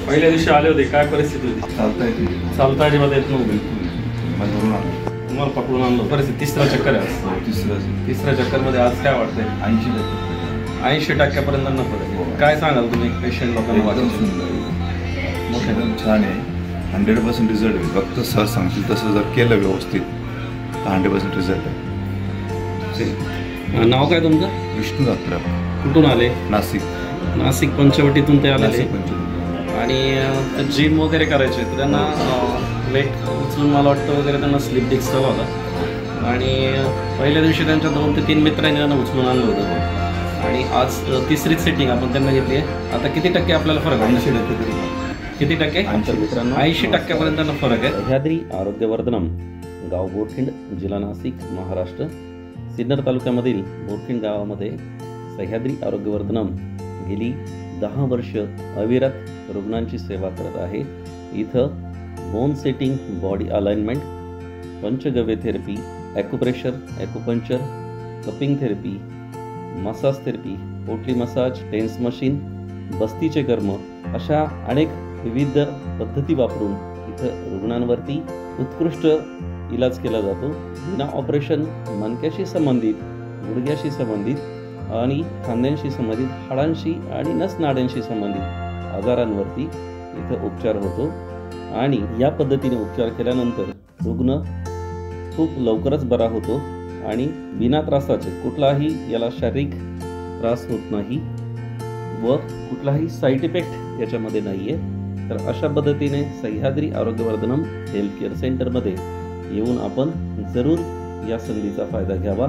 पहिल्या दिवशी आले होते, काय परिस्थिती होती? चालता अजिबात येत नव्हती. तुम्हाला पकडून आणलं. परिस्थिती तिसरा चक्कर आहे. तिसऱ्या चक्करमध्ये आज काय वाटतंय? 80% नफा आहे. काय सांगाल तुम्ही पेशंट लोकांना? छान आहे, 100% रिझल्ट आहे. फक्त सर सांगतील तसं जर केलं व्यवस्थित तर 100% रिझल्ट आहे. नाव काय तुमचं? विष्णू जात्रा. कुठून आले? नाशिक पंचवटीतून ते आले. पंचवटी. आणि जिम वगैरे करायचे तर त्यांना वेट उचलून मला वाटतं वगैरे त्यांना स्लिप डिस्क झाला होता. आणि पहिल्या दिवशी त्यांच्या 2 ते 3 मित्रांनी त्यांना उचलून आणलं होतं. आणि आज तिसरीच सेटिंग आपण त्यांना घेतली आहे. आता किती टक्के आपल्याला फरक आहे? 80%. किती टक्के? 80% त्यांना फरक आहे. सह्याद्री आरोग्यवर्धनम, गाव बोरखिंड, जिल्हा नाशिक, महाराष्ट्र. सिन्नर तालुक्यामधील बोरखिंड गावामध्ये सह्याद्री आरोग्यवर्धनम गेली 10 वर्ष अविरत रुग्णांची सेवा करत आहे. इथं बोन सेटिंग, बॉडी अलाइनमेंट, पंचगव्य therapy, acupressure, acupuncture, cupping therapy, massage therapy, पोटली मसाज, टेन्स मशीन, बस्तीचे कर्म अशा अनेक विविध पद्धती वापरून इथं रुग्णांवरती उत्कृष्ट इलाज केला जातो. बिना ऑपरेशन मणक्याशी संबंधित, गुडघ्याशी संबंधित आणि खांद्यांशी संबंधित, हाडांशी आणि नसनाड्यांशी संबंधित आजारांवरती इथं उपचार होतो. आणि या पद्धतीने उपचार केल्यानंतर रुग्ण खूप लवकरच बरा होतो आणि बिना त्रासाचे, कुठलाही याला शारीरिक त्रास होत नाही व कुठलाही साईड इफेक्ट याच्यामध्ये नाही आहे. तर अशा पद्धतीने सह्याद्री आरोग्यवर्धनम हेल्थ केअर सेंटरमध्ये येऊन आपण जरूर या संधीचा फायदा घ्यावा.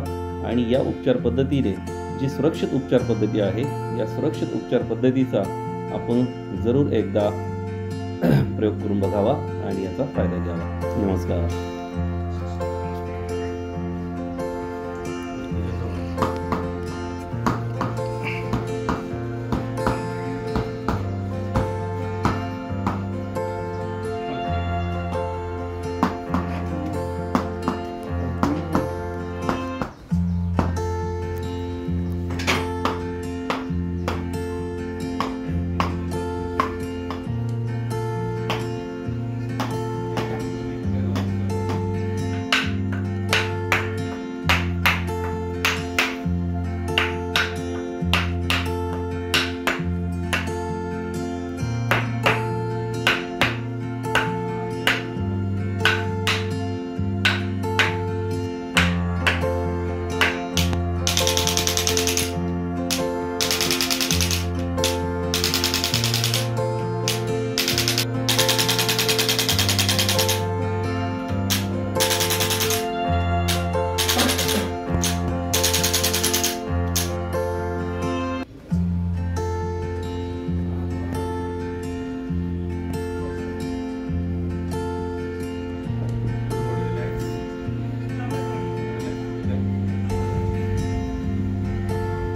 आणि या उपचार पद्धतीने जी सुरक्षित उपचार पद्धती आहे, या सुरक्षित उपचार पद्धतीचा आपण जरूर एकदा प्रयोग करून बघावा आणि याचा फायदा घ्यावा. नमस्कार.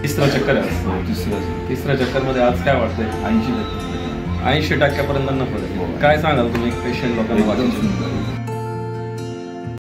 तिसरा चक्कर आहे. तिसऱ्या चक्करमध्ये आज काय वाटतंय? 80% 80% नफा आहे. काय सांगाल तुम्ही पेशंट लोकांना?